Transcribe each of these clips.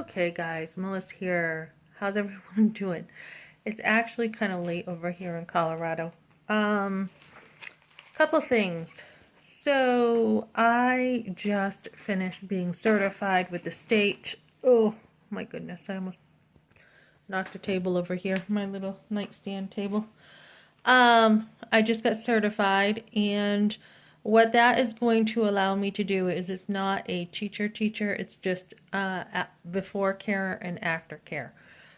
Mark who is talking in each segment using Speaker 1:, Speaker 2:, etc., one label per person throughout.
Speaker 1: Okay, guys, Melissa here. How's everyone doing? It's actually kind of late over here in Colorado. Um, Couple things. So, I just finished being certified with the state. Oh, my goodness, I almost knocked a table over here, my little nightstand table. I just got certified, and what that is going to allow me to do is it's not a teacher, it's just before care and after care.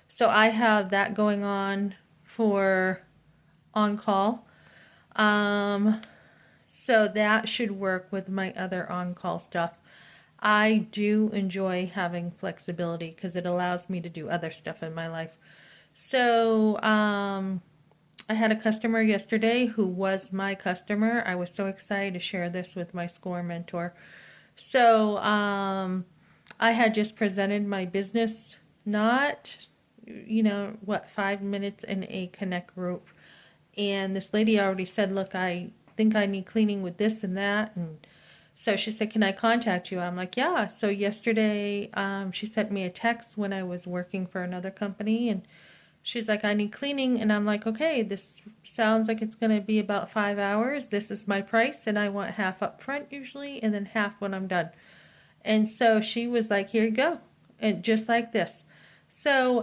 Speaker 1: So I have that going on for on call. Um, so that should work with my other on call stuff. I do enjoy having flexibility because it allows me to do other stuff in my life. So, I had a customer yesterday who was my customer. I was so excited to share this with my SCORE mentor. So, I had just presented my business, not, 5 minutes in a connect group. And this lady already said, look, I think I need cleaning with this and that. And so she said, can I contact you? I'm like, yeah. So yesterday, she sent me a text when I was working for another company, and she's like, I need cleaning. And I'm like, okay, this sounds like it's going to be about 5 hours. This is my price, and I want half up front usually, and then half when I'm done. And so she was like, here you go. And just like this. So,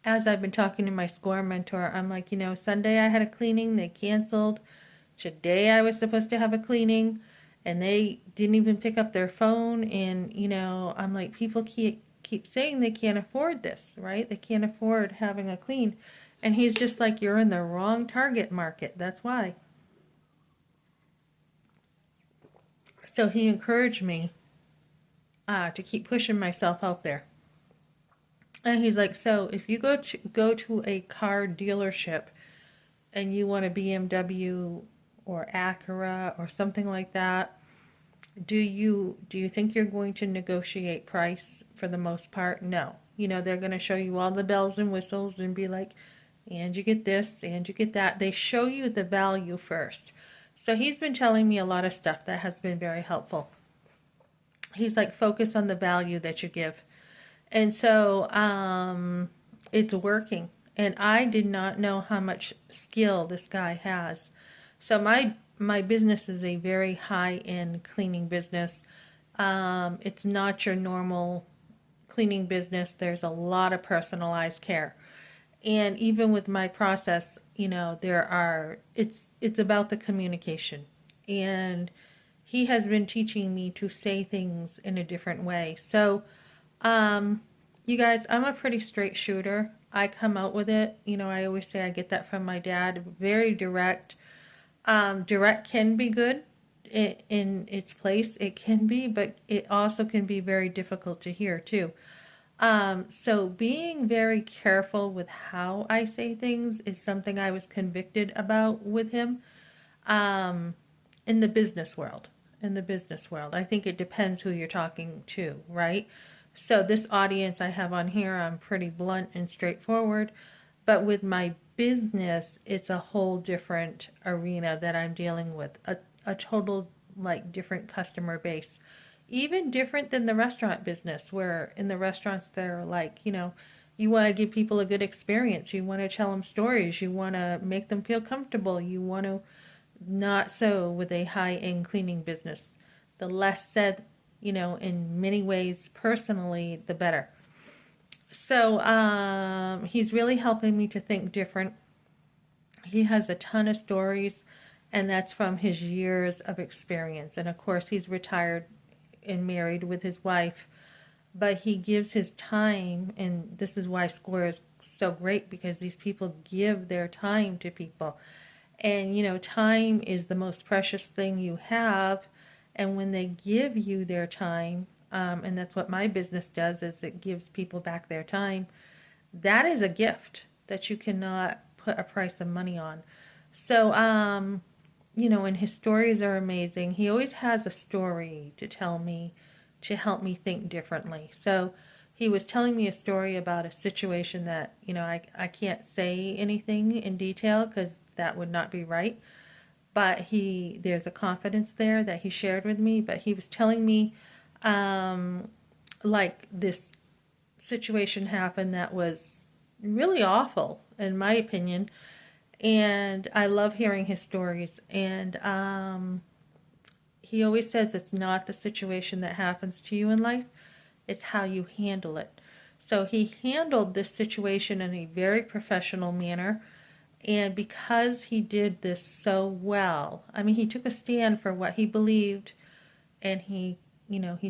Speaker 1: as I've been talking to my SCORE mentor, I'm like, Sunday I had a cleaning, they canceled. Today I was supposed to have a cleaning, and they didn't even pick up their phone. And, I'm like, people keep saying they can't afford this, right? They can't afford having a clean. And he's just like, you're in the wrong target market. That's why. So he encouraged me to keep pushing myself out there. And he's like, so if you go to a car dealership and you want a BMW or Acura or something like that, do you think you're going to negotiate price for the most part? No. They're going to show you all the bells and whistles and be like, and you get this and you get that. They show you the value first. So he's been telling me a lot of stuff that has been very helpful. He's like, focus on the value that you give. And so it's working. And I did not know how much skill this guy has. So my business is a very high-end cleaning business. It's not your normal cleaning business. There's a lot of personalized care. And even with my process, it's about the communication. And he has been teaching me to say things in a different way. So, you guys, I'm a pretty straight shooter. I come out with it. I always say I get that from my dad. Very direct. Direct can be good in its place. It can be, but it also can be very difficult to hear too. So being very careful with how I say things is something I was convicted about with him. Um, in the business world. In the business world. I think it depends who you're talking to, right? So this audience I have on here, I'm pretty blunt and straightforward. But with my business, it's a whole different arena that I'm dealing with. A total like different customer base. Even different than the restaurant business, where in the restaurants they're like, you want to give people a good experience. You want to tell them stories. You want to make them feel comfortable. You want to not so with a high-end cleaning business. The less said, in many ways personally, the better. So he's really helping me to think different. He has a ton of stories, and that's from his years of experience. And of course, he's retired and married with his wife, but he gives his time, and this is why SCORE is so great, because these people give their time to people. And time is the most precious thing you have. And when they give you their time, and that's what my business does, is it gives people back their time. That is a gift that you cannot put a price of money on. So, and his stories are amazing. He always has a story to tell me to help me think differently. So he was telling me a story about a situation that, I can't say anything in detail because that would not be right. But there's a confidence there that he shared with me. But he was telling me um, like this situation happened that was really awful, in my opinion. And I love hearing his stories. And he always says it's not the situation that happens to you in life, it's how you handle it. So he handled this situation in a very professional manner. And because he did this so well, I mean, he took a stand for what he believed, and he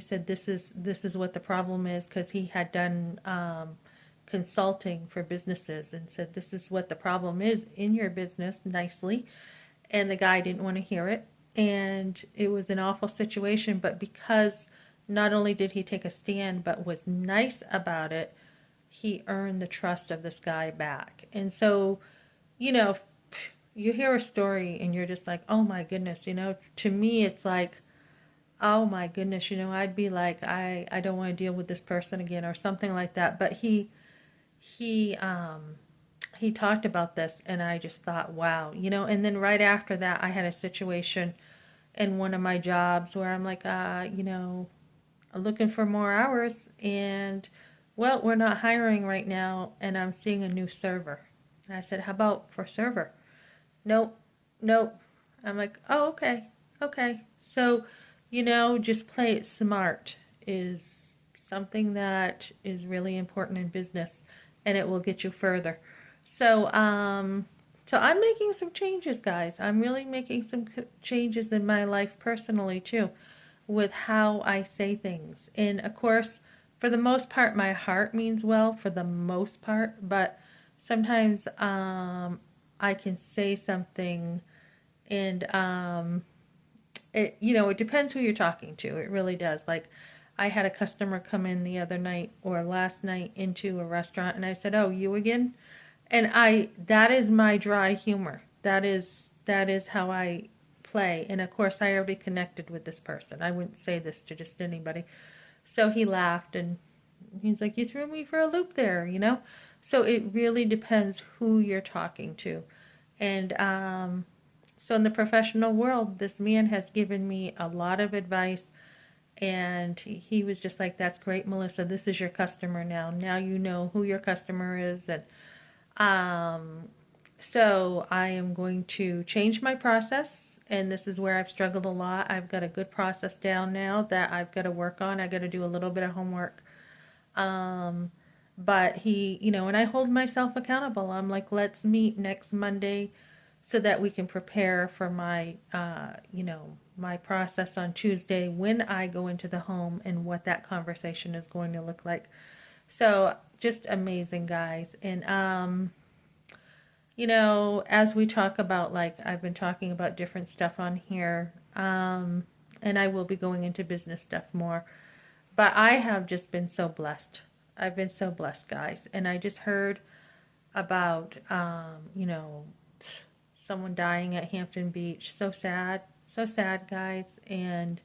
Speaker 1: said this is what the problem is, because he had done consulting for businesses, and said this is what the problem is in your business nicely, and the guy didn't want to hear it, and it was an awful situation. But because not only did he take a stand but was nice about it, he earned the trust of this guy back. And so, you know, you hear a story and you're just like, oh my goodness, to me it's like, oh my goodness, I'd be like, I don't want to deal with this person again or something like that. But he he talked about this, and I just thought, wow, and then right after that I had a situation in one of my jobs where I'm like, I'm looking for more hours, and well, we're not hiring right now, and I'm seeing a new server. And I said, how about for server? Nope, nope. I'm like, oh, okay, okay. So, just play it smart is something that is really important in business, and it will get you further. So, so I'm making some changes, guys. I'm really making some changes in my life personally too, with how I say things. And of course, for the most part, my heart means well for the most part, but sometimes I can say something, and it depends who you're talking to. It really does. Like, I had a customer come in the other night or last night into a restaurant, and I said, "Oh, you again?" And that is my dry humor. That is how I play. And of course, I already connected with this person. I wouldn't say this to just anybody. So he laughed, and he's like, "You threw me for a loop there." So it really depends who you're talking to. And so in the professional world, this man has given me a lot of advice, and he was just like, "That's great, Melissa. This is your customer now. Now you know who your customer is." And um, so I am going to change my process, and this is where I've struggled a lot. I've got a good process down now that I've got to work on. I got to do a little bit of homework. Um, but and I hold myself accountable. I'm like, let's meet next Monday so that we can prepare for my process on Tuesday when I go into the home, and what that conversation is going to look like. So just amazing, guys. And as we talk about, like, I've been talking about different stuff on here, and I will be going into business stuff more, but I have just been so blessed. I've been so blessed, guys. And I just heard about, someone dying at Hampton Beach. So sad, guys. And,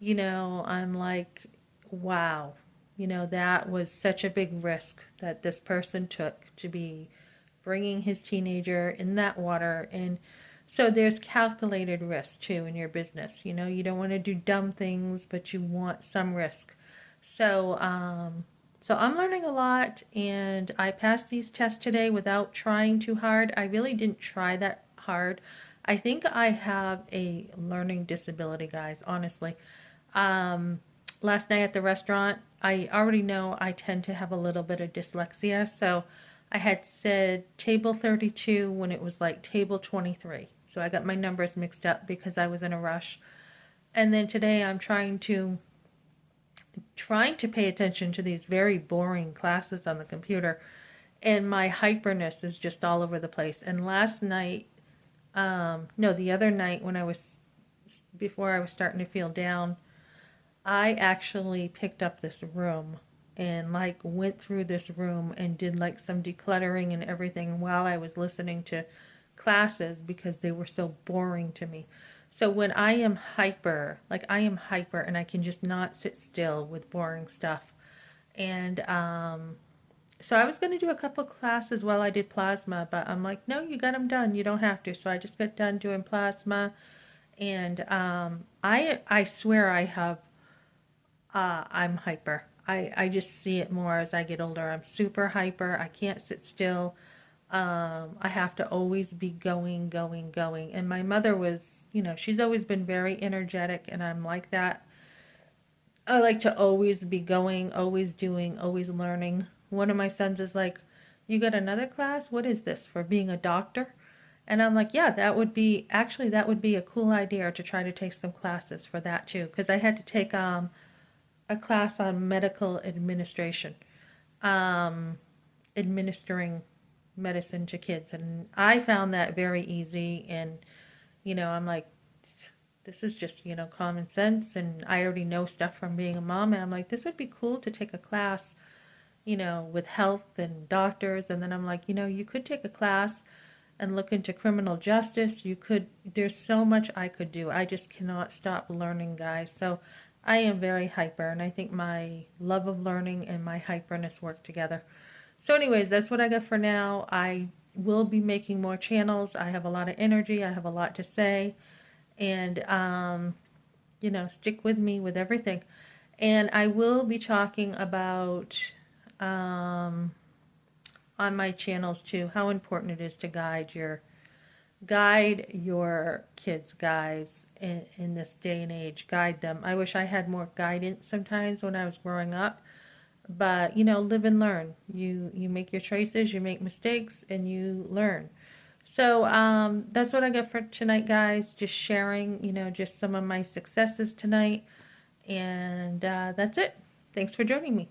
Speaker 1: I'm like, wow, that was such a big risk that this person took to be bringing his teenager in that water. And so there's calculated risk too in your business. You don't want to do dumb things, but you want some risk. So, so I'm learning a lot, and I passed these tests today without trying too hard. I really didn't try that hard. I think I have a learning disability, guys, honestly. Um, Last night at the restaurant, I already know I tend to have a little bit of dyslexia, so I had said table 32 when it was like table 23. So I got my numbers mixed up because I was in a rush. And then today I'm trying to pay attention to these very boring classes on the computer, and my hyperness is just all over the place. And last night, no, the other night before I was starting to feel down, I actually picked up this room and like went through this room and did like some decluttering and everything while I was listening to classes because they were so boring to me. So when I am hyper, like I am hyper, and I can just not sit still with boring stuff. And so I was going to do a couple classes while I did plasma, but I'm like, no, you got them done. You don't have to. So I just got done doing plasma, and I swear I'm hyper. I just see it more as I get older. I'm super hyper. I can't sit still. I have to always be going, going, going. And my mother was, she's always been very energetic, and I'm like that. I like to always be going, always doing, always learning. One of my sons is like, "You got another class? What is this, for being a doctor?" And I'm like, "Yeah, that would be a cool idea to try to take some classes for that too." Because I had to take a class on medical administration, um, administering medicine to kids. And I found that very easy. And, I'm like, this is just, common sense. And I already know stuff from being a mom. And I'm like, this would be cool to take a class, with health and doctors. And then I'm like, you could take a class and look into criminal justice. There's so much I could do. I just cannot stop learning, guys. So I am very hyper, and I think my love of learning and my hyperness work together. So anyways, that's what I got for now. I will be making more channels. I have a lot of energy. I have a lot to say. And, stick with me with everything. And I will be talking about, um, on my channels too, how important it is to guide your kids, guys, in this day and age. Guide them. I wish I had more guidance sometimes when I was growing up. But, live and learn. You make your choices, you make mistakes, and you learn. So that's what I got for tonight, guys. Just sharing, just some of my successes tonight. And that's it. Thanks for joining me.